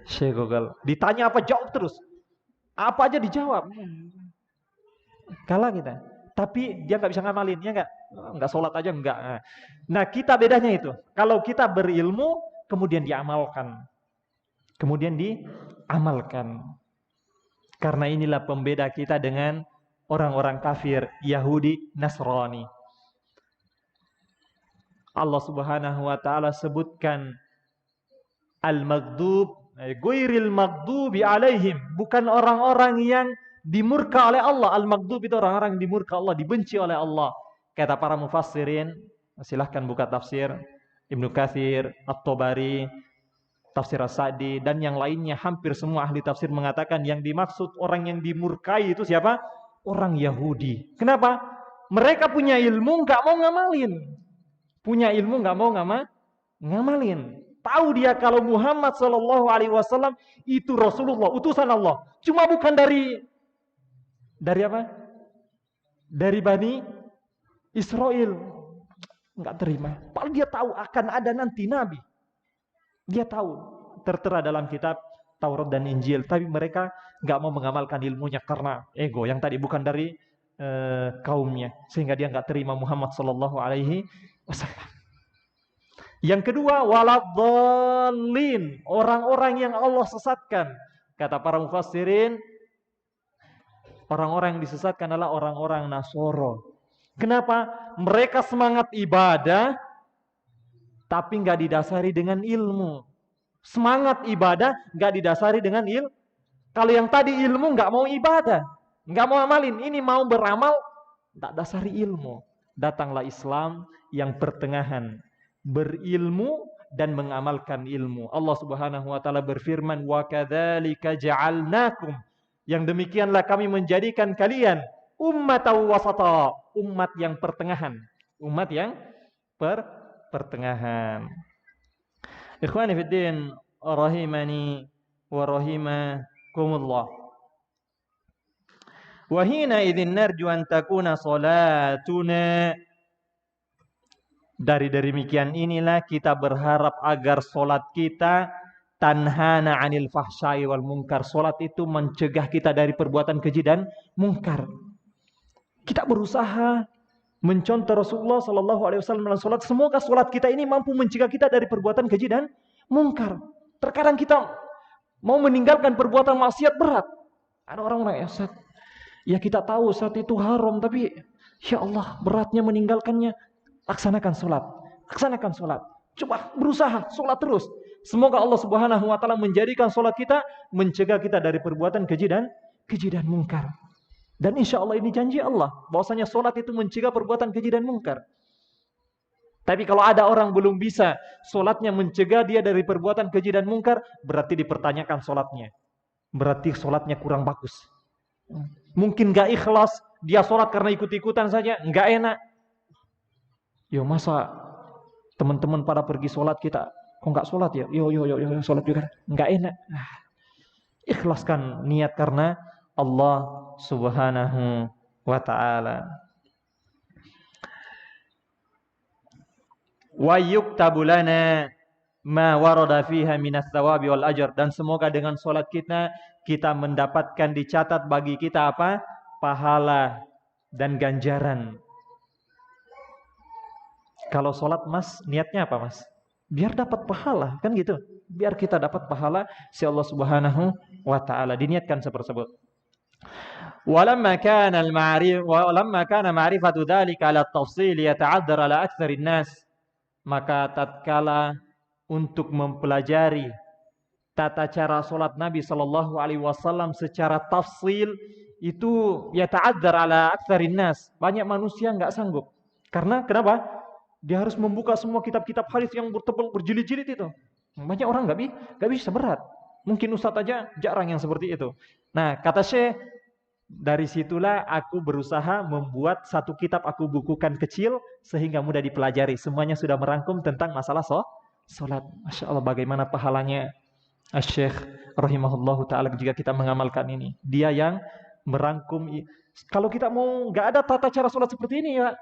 S2: Syekh Google. Ditanya apa jawab terus. Apa aja dijawab. Kalah kita. Tapi dia nggak bisa ngamalin, ya nggak? Nggak sholat aja nggak. Nah kita bedanya itu. Kalau kita berilmu, kemudian diamalkan. Karena inilah pembeda kita dengan orang-orang kafir, Yahudi, Nasrani. Allah Subhanahu wa taala sebutkan al-maghdub, ghairil maghdubi alaihim, bukan orang-orang yang dimurka oleh Allah. Al-maghdub itu orang-orang yang dimurka Allah, dibenci oleh Allah. Kata para mufassirin, silahkan buka tafsir Ibnu Katsir, At-Tabari, tafsir As-Sa'di dan yang lainnya, hampir semua ahli tafsir mengatakan yang dimaksud orang yang dimurkai itu siapa? Orang Yahudi. Kenapa? Mereka punya ilmu nggak mau ngamalin. Ngamalin. Tahu dia kalau Muhammad sallallahu alaihi wasallam itu Rasulullah, utusan Allah. Cuma bukan dari apa? Dari Bani Israel. Enggak terima. Padahal dia tahu akan ada nanti nabi. Dia tahu tertera dalam kitab Taurat dan Injil, tapi mereka enggak mau mengamalkan ilmunya karena ego yang tadi bukan dari kaumnya, sehingga dia enggak terima Muhammad sallallahu alaihi wasallam. Yang kedua, waladhdallin, orang-orang yang Allah sesatkan. Kata para mufassirin, orang-orang yang disesatkan adalah orang-orang Nasoro. Kenapa? Mereka semangat ibadah, tapi nggak didasari dengan ilmu. Semangat ibadah nggak didasari dengan ilmu. Kalau yang tadi ilmu nggak mau ibadah, nggak mau amalin. Ini mau beramal, tak dasari ilmu. Datanglah Islam yang pertengahan, berilmu dan mengamalkan ilmu. Allah Subhanahu wa taala berfirman, "Wa kadzalika ja'alnakum." Yang demikianlah kami menjadikan kalian ummatan wasata, umat yang pertengahan, umat yang pertengahan. Ikhwani fid din, rahimani wa rahimakumullah. Wa hina idzin narju an takuna salatuna. Dari demikian inilah kita berharap agar solat kita tanhana 'anil fahsya'i wal munkar. Solat itu mencegah kita dari perbuatan keji dan mungkar. Kita berusaha mencontoh Rasulullah sallallahu alaihi wasallam dalam solat. Semoga solat kita ini mampu mencegah kita dari perbuatan keji dan mungkar. Terkadang kita mau meninggalkan perbuatan maksiat berat. Ada orang-orang ya kita tahu saat itu haram, tapi ya Allah beratnya meninggalkannya. Laksanakan solat. Coba berusaha solat terus. Semoga Allah Subhanahu wa taala menjadikan solat kita mencegah kita dari perbuatan keji dan mungkar. Dan insya Allah ini janji Allah bahwasanya solat itu mencegah perbuatan keji dan mungkar. Tapi kalau ada orang belum bisa solatnya mencegah dia dari perbuatan keji dan mungkar, berarti dipertanyakan solatnya. Berarti solatnya kurang bagus. Mungkin gak ikhlas, dia solat karena ikut-ikutan saja, gak enak. Yo masa teman-teman pada pergi sholat kita kok nggak sholat ya? Yo sholat juga nggak enak. Ikhlaskan niat karena Allah Subhanahu wa taala. Wa yuktabu lana ma warada fiha minas thawabi wal ajr, dan semoga dengan sholat kita kita mendapatkan dicatat bagi kita apa? Pahala dan ganjaran. Kalau sholat mas, niatnya apa mas? Biar dapat pahala, kan gitu. Biar kita dapat pahala si Allah Subhanahu wa taala, diniatkan seperti itu. ولما كان معرفة ذلك على التفصيل يتعذر على أكثر الناس, maka tatkala untuk mempelajari tata cara salat Nabi sallallahu alaihi wasallam secara tafsil itu yata'adzar ala aktsarin nas, banyak manusia enggak sanggup. Karena kenapa? Dia harus membuka semua kitab-kitab hadis yang bertebal berjilid-jilid itu. Banyak orang enggak bisa, berat. Mungkin ustaz aja jarang yang seperti itu. Nah, kata Syekh, dari situlah aku berusaha membuat satu kitab aku bukukan kecil sehingga mudah dipelajari. Semuanya sudah merangkum tentang masalah salat. Masya Allah, bagaimana pahalanya Syekh rahimahullahu ta'ala jika kita mengamalkan ini. Dia yang merangkum. Kalau kita mau nggak ada tata cara salat seperti ini ya,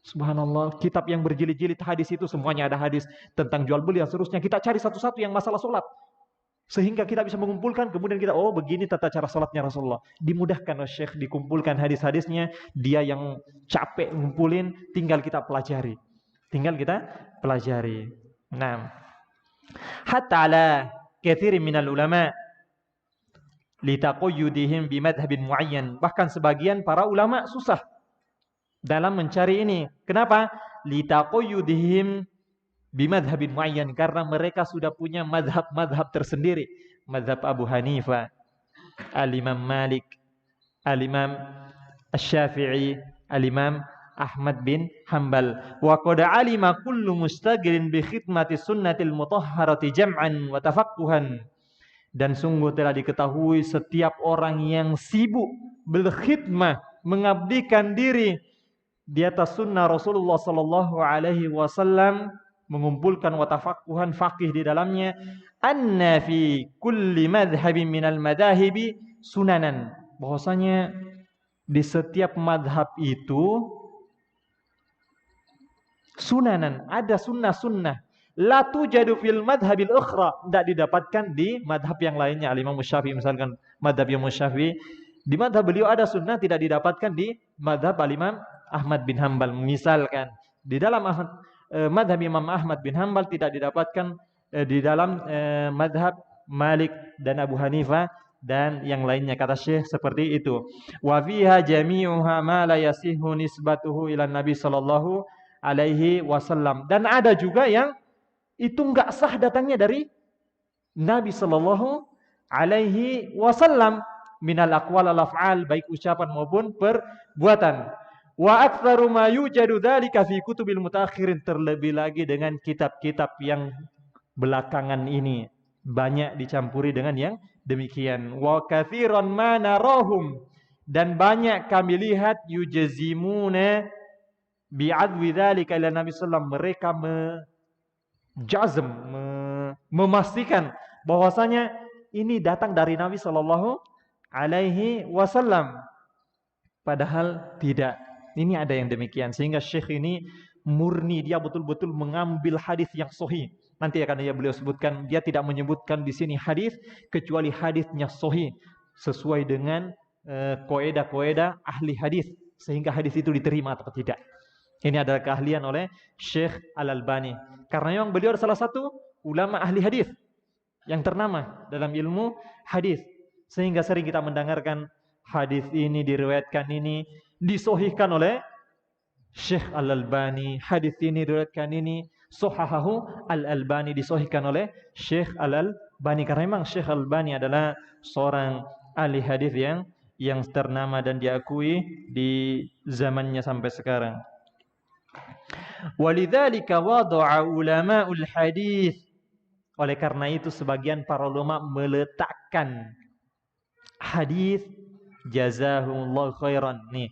S2: subhanallah, kitab yang berjilid-jilid hadis itu semuanya ada hadis tentang jual beli dan seterusnya. Kita cari satu-satu yang masalah salat. Sehingga kita bisa mengumpulkan, kemudian kita, oh begini tata cara salatnya Rasulullah. Dimudahkan oleh Syekh, dikumpulkan hadis-hadisnya, dia yang capek ngumpulin, tinggal kita pelajari. Nah, hatta ala katsirin minal ulama litaqayyudihim bimadhhabin muayyan. Bahkan sebagian para ulama susah dalam mencari ini. Kenapa? Litaqayyudihim bimadhabin muayyan, karena mereka sudah punya madhab tersendiri. Madhab Abu Hanifah, Al-Imam Malik, Al-Imam Asy-Syafi'i, Al-Imam Ahmad bin Hanbal. Wa qad alima kullu mustaghilin bi khidmati sunnatil mutahharati jam'an wa tafaqquhan. Dan sungguh telah diketahui setiap orang yang sibuk berkhidmah, mengabdikan diri di atas sunnah Rasulullah sallallahu alaihi wasallam, mengumpulkan watafaqquhan, faqih di dalamnya, anna fi kulli madhhabin minal madahibi sunanan, bahwasanya di setiap madhab itu sunanan, ada sunnah-sunnah, la tujadu fil madhabil ukhra, tidak didapatkan di madhab yang lainnya. Al-Imam Syafi'i misalkan, madhab Imam Syafi'i, di madhab beliau ada sunnah, tidak didapatkan di madhab Al-Imam Ahmad bin Hanbal. Misalkan di dalam madhab Imam Ahmad bin Hanbal tidak didapatkan di dalam madhab Malik dan Abu Hanifah dan yang lainnya, kata Syekh seperti itu. Wa fiha jami'uha ma la yasihu nisbatuhu ila Nabi sallallahu alaihi wasallam. Dan ada juga yang itu enggak sah datangnya dari Nabi sallallahu alaihi wasallam, minal aqwal al af'al, baik ucapan maupun perbuatan. Wa aktsaru ma yujadu dzalika fi kutubil mutaakhirin, terlebih lagi dengan kitab-kitab yang belakangan ini banyak dicampuri dengan yang demikian. Wa katsiran ma narahum, dan banyak kami lihat yujazimuna bi'adwi dzalika ila Nabi sallallahu, mereka memastikan bahwasanya ini datang dari Nabi sallallahu alaihi wasallam, padahal tidak. Ini ada yang demikian, sehingga Syekh ini murni, dia betul-betul mengambil hadis yang sahih. Nanti akan beliau sebutkan, dia tidak menyebutkan di sini hadis kecuali hadisnya sahih sesuai dengan kaidah-kaidah ahli hadis, sehingga hadis itu diterima atau tidak. Ini adalah keahlian oleh Syekh Al-Albani, karena yang beliau adalah salah satu ulama ahli hadis yang ternama dalam ilmu hadis, sehingga sering kita mendengarkan hadis ini diriwayatkan ini disahihkan oleh Syekh Al-Albani, hadis ini diriwayatkan ini sahahahu Al-Albani, disahihkan oleh Syekh Al-Albani, karena memang Syekh Al-Albani adalah seorang ahli hadis yang ternama dan diakui di zamannya sampai sekarang. Walidzalika wada'a ulama'ul hadis, oleh karena itu sebagian para ulama meletakkan hadis jazahumullahu khairan. Nih,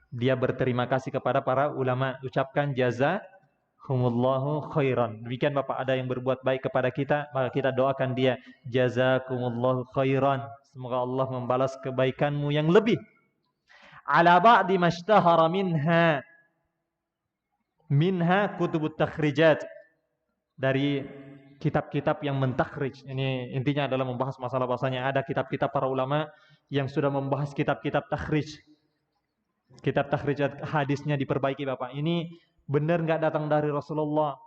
S2: dia berterima kasih kepada para ulama, ucapkan jazahumullahu khairan. Demikian Bapak, ada yang berbuat baik kepada kita, maka kita doakan dia, jazakumullahu khairan, semoga Allah membalas kebaikanmu yang lebih. Ala ba'di mashtahara minha kutubut takhrijat, dari kitab-kitab yang mentakhrij. Ini intinya adalah membahas masalah bahasanya. Ada kitab-kitab para ulama yang sudah membahas kitab-kitab takhrij. Kitab takhrij hadisnya diperbaiki Bapak. Ini benar nggak datang dari Rasulullah?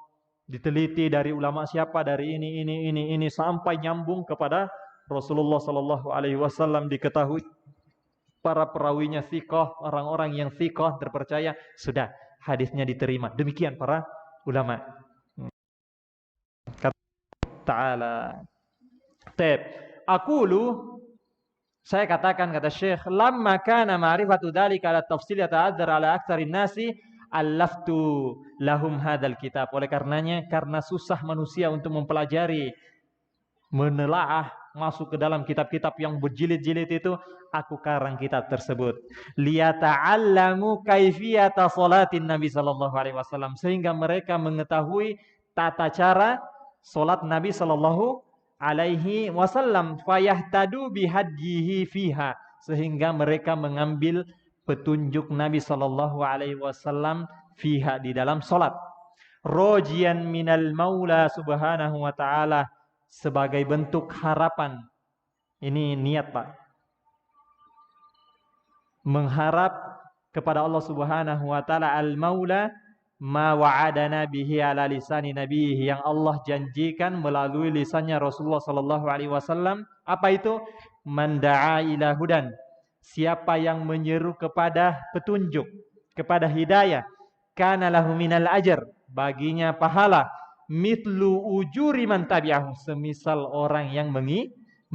S2: Diteliti dari ulama siapa, dari ini sampai nyambung kepada Rasulullah Sallallahu Alaihi Wasallam, diketahui para perawinya thiqah, orang-orang yang thiqah terpercaya, sudah hadisnya diterima. Demikian para ulama. Kata Ta'ala. Taib. Aqulu, saya katakan, kata Syekh, lamma kana ma'rifatu dzalika ala tafsil yata'azzar ala aktsarin nasi allaftu lahum hadzal kitab. Oleh karenanya, karena susah manusia untuk mempelajari, menelaah, masuk ke dalam kitab-kitab yang berjilid-jilid itu, aku karang kitab tersebut. Liyata'allamu kaifiyata salatin Nabi sallallahu alaihi wasallam, sehingga mereka mengetahui tata cara salat Nabi sallallahu alaihi wasallam, fayahtadu bihadyihi fiha, sehingga mereka mengambil petunjuk Nabi sallallahu alaihi wasallam fiha, di dalam salat. Rojian minal Maula subhanahu wa ta'ala, sebagai bentuk harapan. Ini niat Pak. Mengharap kepada Allah Subhanahu wa taala al-Maula ma wa'adana bihi ala lisani nabiyhi, yang Allah janjikan melalui lisannya Rasulullah sallallahu alaihi wasallam. Apa itu? Man da'a ila hudan, siapa yang menyeru kepada petunjuk, kepada hidayah, kana lahu minal ajr, baginya pahala, mitlu ujuri man tabi'ahu, semisal orang yang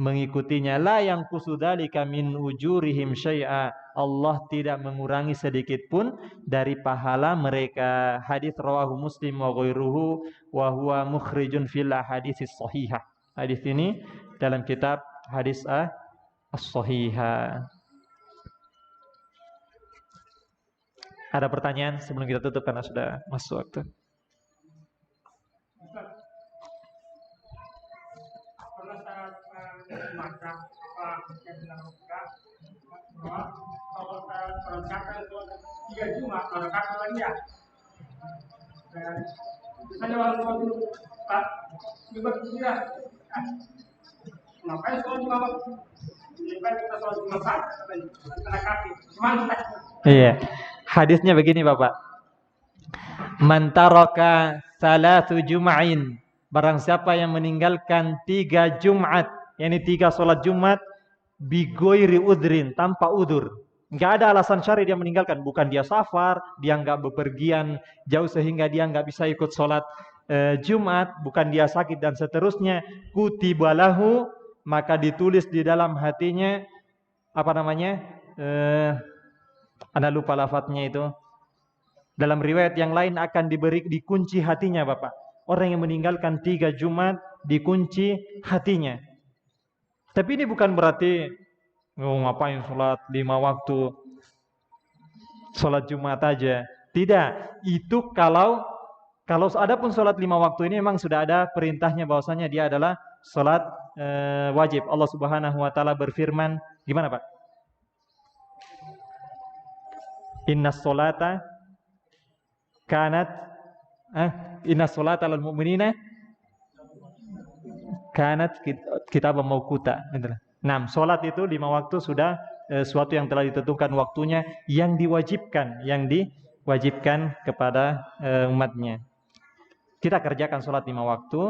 S2: mengikutinya. La yang kusudalika min ujurihim syai'a, Allah tidak mengurangi sedikit pun dari pahala mereka. Hadis rawahu Muslim wa ghairuhu wa huwa mukhrijun fil hadits sahihah. Hadis ini dalam kitab hadis as-sahihah. Ada pertanyaan sebelum kita tutup karena sudah masuk waktu?
S3: Kalau perangkatan itu 3 Jumat, perangkatan lagi ya. Misalnya orang tua dulu, Pak, juga kira, ngapain soal Jumat? Ngapain kita soal Jumat karena kaki, gimana?
S2: Iya, hadisnya begini Bapak. Man taraka salatu jum'ain, barang siapa yang meninggalkan 3 Jumat, yakni 3 sholat Jumat, bigoiri udrin, tanpa udur. Nggak ada alasan syar'i dia meninggalkan. Bukan dia safar, dia nggak bepergian jauh sehingga dia nggak bisa ikut sholat Jumat, bukan dia sakit dan seterusnya. Kutibalahu, maka ditulis di dalam hatinya, apa namanya? Anda lupa lafadznya itu. Dalam riwayat yang lain akan dikunci hatinya Bapak. Orang yang meninggalkan 3 Jumat dikunci hatinya. Tapi ini bukan berarti ngapain sholat 5 waktu, sholat Jumat aja. Tidak, itu kalau ada pun sholat 5 waktu ini memang sudah ada perintahnya bahwasanya dia adalah sholat wajib. Allah Subhanahu wa taala berfirman, gimana Pak? Innas sholata kanat innas sholata lil mu'minina kanat kitab mauquta. Nah, sholat itu 5 waktu sudah suatu yang telah ditentukan waktunya, yang diwajibkan kepada umatnya. Kita kerjakan sholat 5 waktu,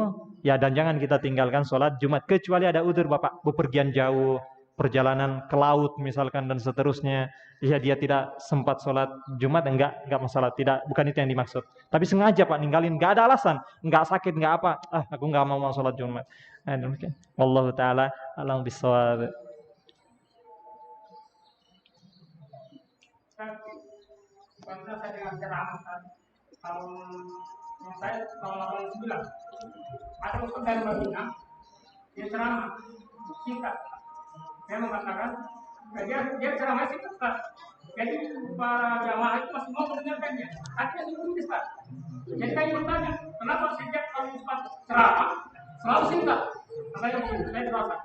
S2: ya, dan jangan kita tinggalkan sholat Jumat kecuali ada udzur Bapak, bepergian jauh, perjalanan ke laut misalkan dan seterusnya. Ya, dia tidak sempat sholat Jumat, enggak masalah, tidak, bukan itu yang dimaksud. Tapi sengaja Pak ninggalin, enggak ada alasan, enggak sakit, enggak apa, aku enggak mau sholat Jumat. Demikian. Wallahu taala a'lam bishawab.
S3: Bangsa saya dengan ceramah tahun saya tahun 89 ada ustaz dari Madinah, dia ceramah singkat. Saya mengatakan dia ceramah singkat Pak. Jadi para jamaah itu masih mau mendengarkannya. Akhirnya ditulis Pak. Jadi saya bertanya, kenapa sejak kali Ustaz ceramah selalu singkat? Saya terasa.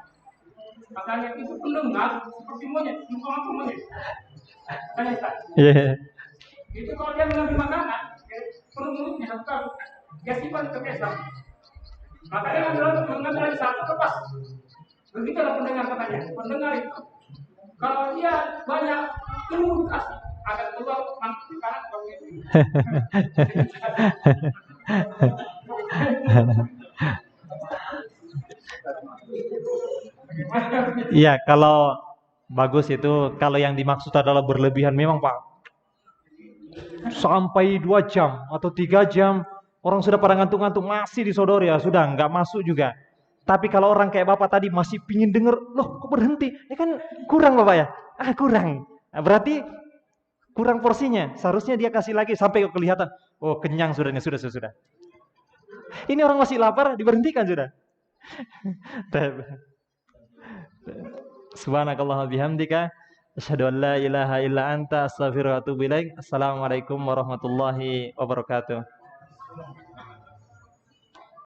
S3: Makanya itu pendengar seperti monyet, muka monyet. Tanya Ustaz. Itu kalau dia mengambil makanan, perut mulutnya satu kali, dia simpan ke kesan. Makanya mengambil lagi satu lepas. Begitulah pendengar katanya. Pendengar itu kalau dia banyak ilmu dikasih akan keluar nanti di kanan bang itu.
S2: Iya, kalau bagus itu kalau yang dimaksud adalah berlebihan memang Pak. Sampai 2 jam atau 3 jam orang sudah pada ngantuk-ngantuk masih disodori ya sudah nggak masuk juga. Tapi kalau orang kayak Bapak tadi masih pingin denger, loh kok berhenti? Ini kan kurang Bapak ya? Kurang. Nah, berarti kurang porsinya. Seharusnya dia kasih lagi sampai kelihatan, oh kenyang sudah nih, sudah. Ini orang masih lapar, diberhentikan sudah. Subhanakallah bihamdika asyhadu an la ilaha illa anta astaghfiruka wa atubu ilaik. Assalamualaikum warahmatullahi wabarakatuh.